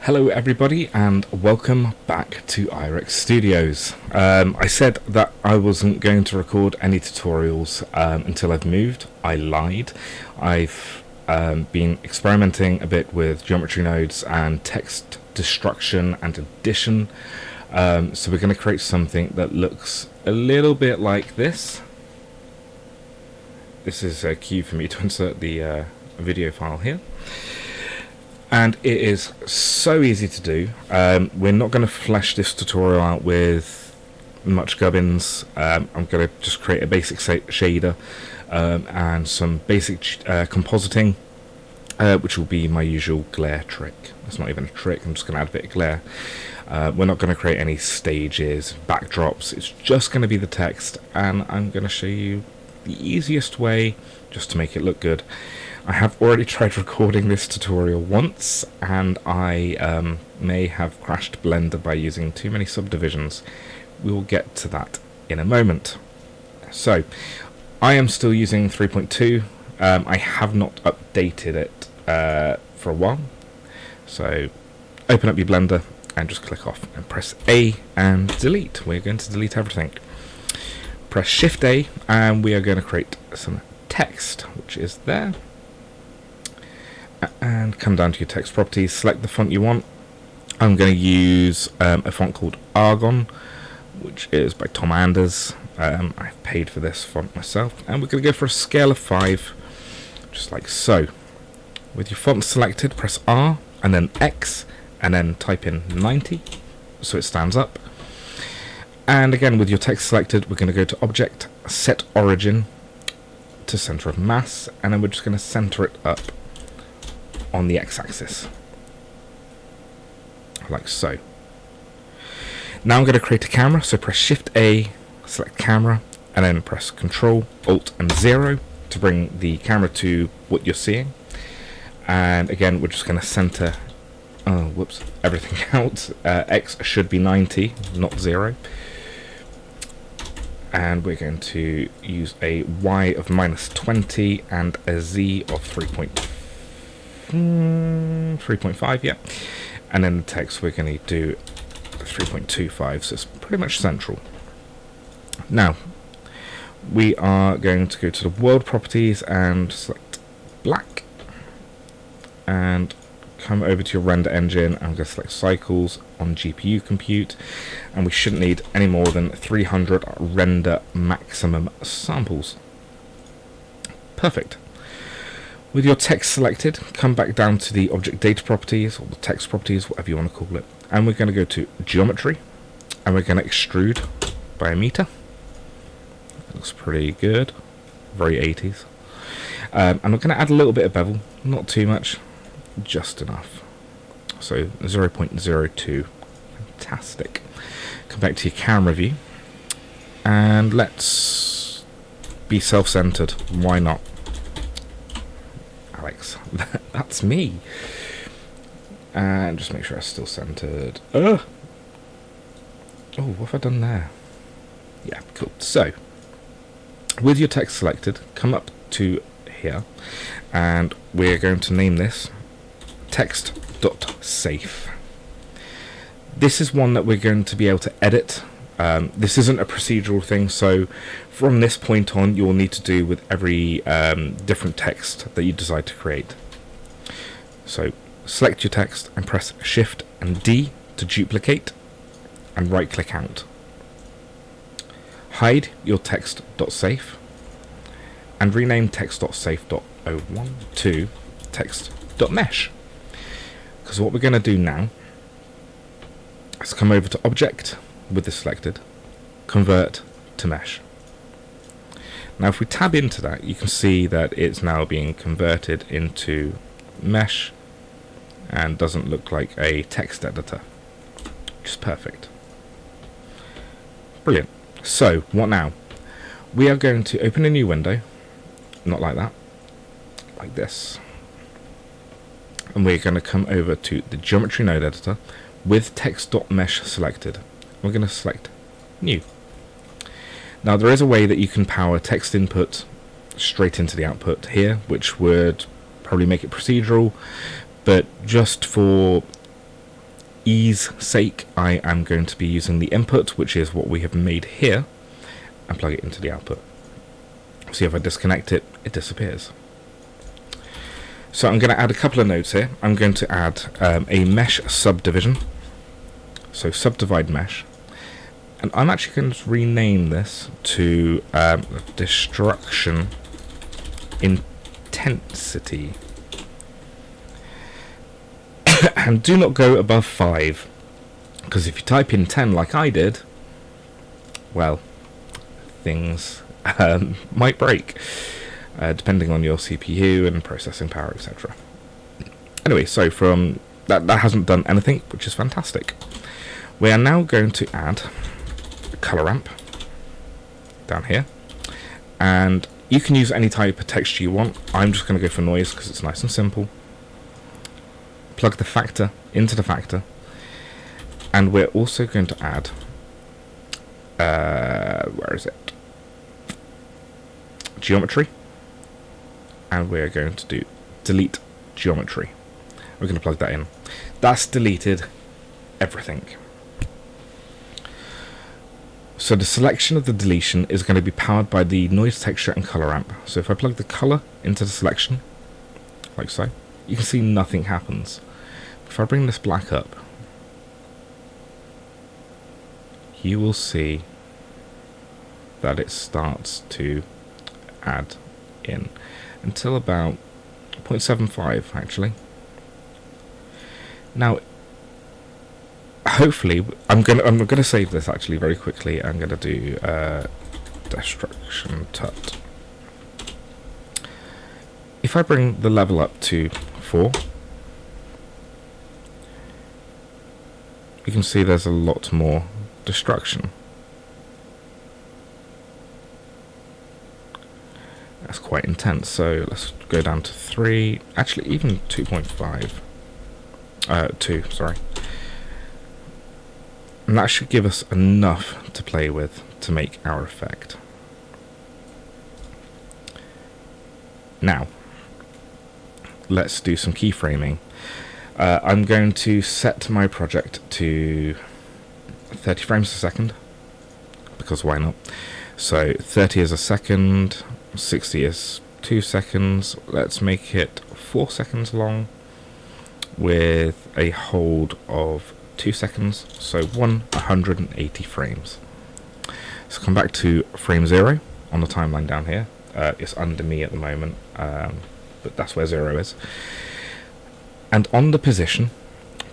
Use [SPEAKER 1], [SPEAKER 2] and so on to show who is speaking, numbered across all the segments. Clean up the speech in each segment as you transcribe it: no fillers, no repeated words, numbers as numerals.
[SPEAKER 1] Hello everybody and welcome back to IREX Studios. I said that I wasn't going to record any tutorials until I've moved. I lied. I've been experimenting a bit with geometry nodes and text destruction and addition. So we're going to create something that looks a little bit like this. This is a cue for me to insert the video file here. And it is so easy to do. We're not going to flesh this tutorial out with much gubbins. I'm going to just create a basic shader and some basic compositing, which will be my usual glare trick. It's not even a trick, I'm just going to add a bit of glare. We're not going to create any stages, backdrops. It's just going to be the text, and I'm going to show you the easiest way just to make it look good. I have already tried recording this tutorial once, and I may have crashed Blender by using too many subdivisions. We will get to that in a moment. So, I am still using 3.2. I have not updated it for a while. So, open up your Blender and just click off and press A and delete. We're going to delete everything. Press Shift A and we are going to create some text, which is there. And come down to your text properties, select the font you want. I'm going to use a font called Argon, which is by Tom Anders. I've paid for this font myself, and we're going to go for a scale of 5, just like so. With your font selected, press R and then X, and then type in 90 so it stands up. And again, with your text selected, we're going to go to Object, Set Origin to Center of Mass, and then we're just going to center it up on the x-axis, like so. Now I'm going to create a camera, so press Shift A, select camera, and then press Control, Alt and 0 to bring the camera to what you're seeing. And again, we're just going to center everything out. X should be 90, not 0. And we're going to use a Y of -20 and a Z of 3.5, yeah. And then the text we're going to do 3.25, so it's pretty much central. Now, we are going to go to the world properties and select black. And come over to your render engine. I'm going to select cycles on GPU compute. And we shouldn't need any more than 300 render maximum samples. Perfect. With your text selected, come back down to the object data properties, or the text properties, whatever you want to call it. And we're going to go to geometry, and we're going to extrude by a meter. Looks pretty good, very 80s. And we're going to add a little bit of bevel, not too much, just enough. So 0.02, fantastic. Come back to your camera view, and let's be self-centered, why not? Alex, that's me. And just make sure I'm still centered. Oh, what have I done there? Yeah, cool. So, with your text selected, come up to here, and we're going to name this text.safe. This is one that we're going to be able to edit. This isn't a procedural thing, so from this point on you'll need to do with every different text that you decide to create. So select your text and press Shift and D to duplicate, and right click out. Hide your text.safe and rename text.safe.01 to text.mesh, because what we're going to do now is come over to Object with this selected, convert to mesh. Now if we tab into that, you can see that it's now being converted into mesh and doesn't look like a text editor, which is perfect. Brilliant. So what now? We are going to open a new window, not like that, like this, and we're going to come over to the geometry node editor with text.mesh selected. We're going to select new. Now there is a way that you can power text input straight into the output here, which would probably make it procedural, but just for ease sake, I am going to be using the input, which is what we have made here, and plug it into the output. See, if I disconnect it, it disappears. So I'm going to add a couple of nodes here. I'm going to add a mesh subdivision. So subdivide mesh. And I'm actually going to rename this to destruction intensity. And do not go above 5. Because if you type in 10 like I did, well, things might break. Depending on your CPU and processing power, etc. Anyway, so from that hasn't done anything, which is fantastic. We are now going to add a color ramp down here, and you can use any type of texture you want. I'm just going to go for noise because it's nice and simple. Plug the factor into the factor, and we're also going to add where is it? Geometry. And we're going to do delete geometry. We're going to plug that in. That's deleted everything. So the selection of the deletion is going to be powered by the noise texture and color ramp. So if I plug the color into the selection, like so, you can see nothing happens. If I bring this black up, you will see that it starts to add in. Until about 0.75 actually. Now, hopefully, I'm gonna save this actually very quickly. I'm gonna do destruction tut. If I bring the level up to 4, you can see there's a lot more destruction. That's quite intense, so let's go down to 3, actually even 2.5, 2, sorry. And that should give us enough to play with to make our effect. Now, let's do some keyframing. I'm going to set my project to 30 frames a second, because why not? So 30 is a second, 60 is 2 seconds. Let's make it 4 seconds long with a hold of 2 seconds, so 180 frames. So come back to frame 0 on the timeline down here. It's under me at the moment, but that's where 0 is. And on the position,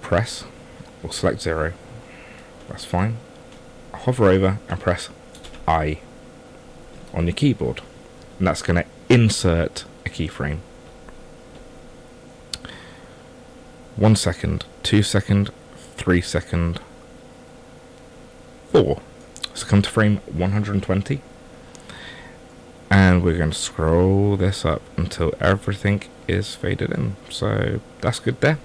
[SPEAKER 1] press or select 0. That's fine. Hover over and press I on your keyboard. And that's going to insert a keyframe. 1 second, 2 second, 3 second, 4. So come to frame 120. And we're going to scroll this up until everything is faded in. So that's good there.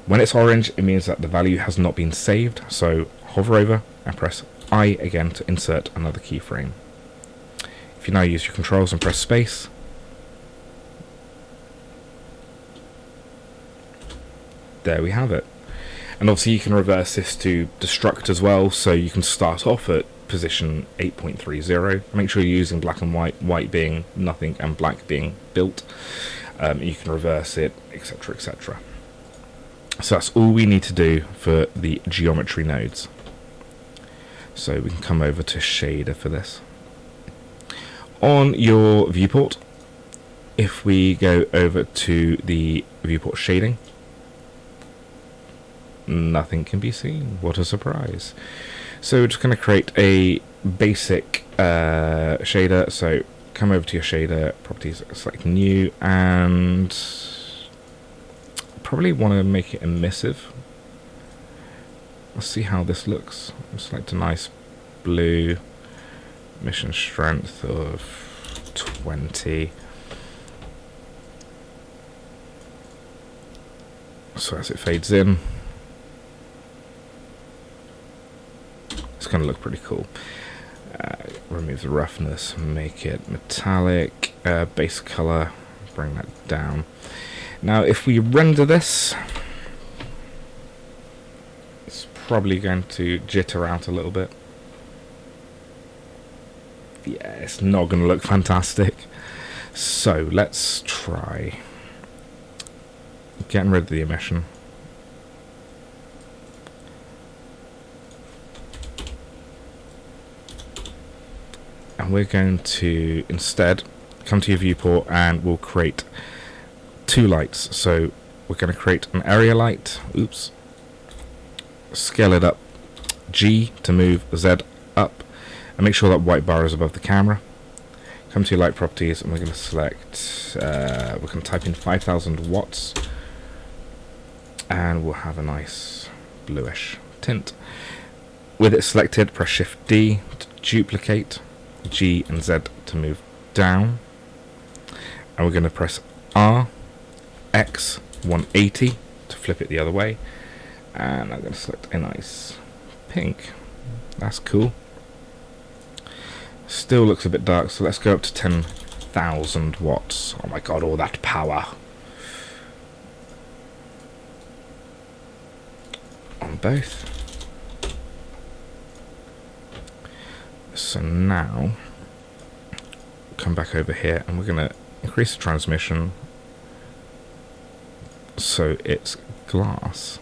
[SPEAKER 1] When it's orange, it means that the value has not been saved. So hover over and press I again to insert another keyframe. If you now use your controls and press space, there we have it. And obviously you can reverse this to destruct as well, so you can start off at position 8.30. Make sure you're using black and white, white being nothing and black being built. You can reverse it, etc, etc. So that's all we need to do for the geometry nodes. So we can come over to shader for this. On your viewport, if we go over to the viewport shading, nothing can be seen. What a surprise. So we're just going to create a basic shader. So come over to your shader properties, select new, and probably want to make it emissive. Let's see how this looks. Select a nice blue, emission strength of 20. So as it fades in, it's going to look pretty cool. Remove the roughness, make it metallic, base color, bring that down. Now if we render this, It's probably going to jitter out a little bit. Yeah, it's not going to look fantastic. So let's try getting rid of the emission. And we're going to instead come to your viewport and we'll create 2 lights. So we're going to create an area light. Oops. Scale it up. G to move Z up. And make sure that white bar is above the camera. Come to your light properties and we're going to select, we're going to type in 5000 watts. And we'll have a nice bluish tint. With it selected, press Shift D to duplicate. G and Z to move down, and we're going to press R, X 180 to flip it the other way, and I'm going to select a nice pink. That's cool. Still looks a bit dark, so let's go up to 10,000 watts. Oh my god, all that power on both. So now, come back over here and we're going to increase the transmission so it's glass.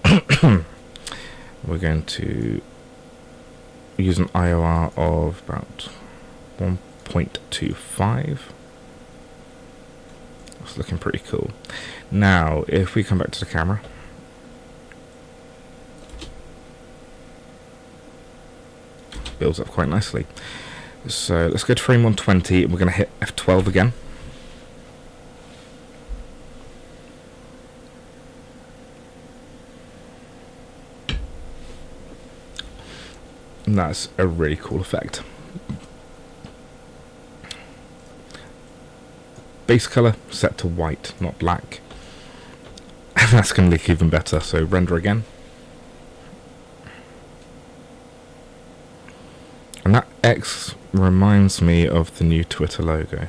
[SPEAKER 1] We're going to use an IOR of about 1.25. That's looking pretty cool. Now, if we come back to the camera, builds up quite nicely. So let's go to frame 120 and we're going to hit F12 again. And that's a really cool effect. Base color set to white, not black. And that's going to look even better, so render again. And that X reminds me of the new Twitter logo.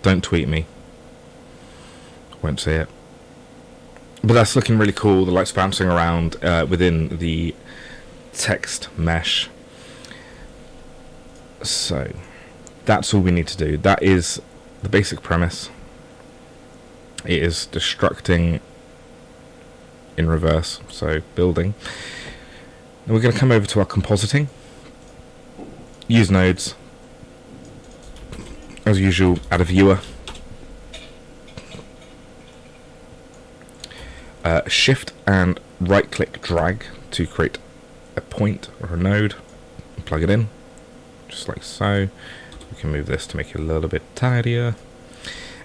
[SPEAKER 1] Don't tweet me. Won't say it. But that's looking really cool. The light's bouncing around within the text mesh. So that's all we need to do. That is the basic premise. It is destructing in reverse, so building. Now we're going to come over to our compositing, use nodes, as usual, add a viewer, shift and right click drag to create a point or a node and plug it in, just like so. We can move this to make it a little bit tidier,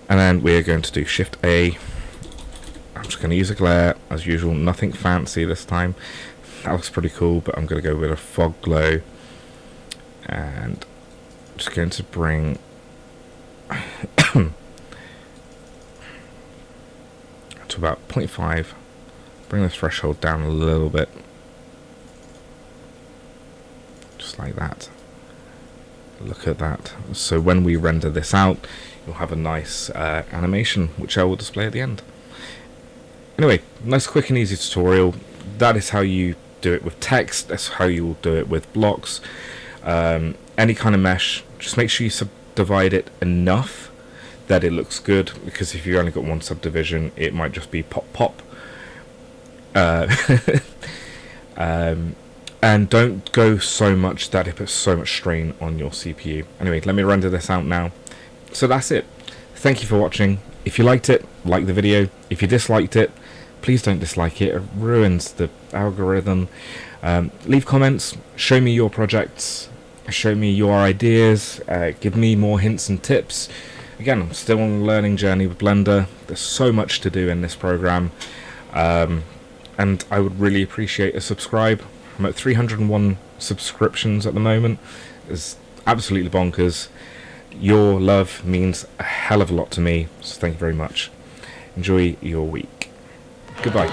[SPEAKER 1] and then we're going to do Shift A. I'm just going to use a glare, as usual, nothing fancy this time. That looks pretty cool, but I'm going to go with a fog glow. And I'm just going to bring to about 0.5. Bring the threshold down a little bit. Just like that. Look at that. So when we render this out, you'll have a nice animation, which I will display at the end. Anyway, nice quick and easy tutorial. That is how you do it with text. That's how you will do it with blocks. Any kind of mesh, just make sure you subdivide it enough that it looks good, because if you've only got one subdivision, it might just be pop pop. And don't go so much that it puts so much strain on your CPU. Anyway, let me render this out now. So that's it. Thank you for watching. If you liked it, like the video. If you disliked it, please don't dislike it. It ruins the algorithm. Leave comments. Show me your projects. Show me your ideas. Give me more hints and tips. Again, I'm still on a learning journey with Blender. There's so much to do in this program. And I would really appreciate a subscribe. I'm at 301 subscriptions at the moment. It's absolutely bonkers. Your love means a hell of a lot to me, so thank you very much. Enjoy your week. Goodbye.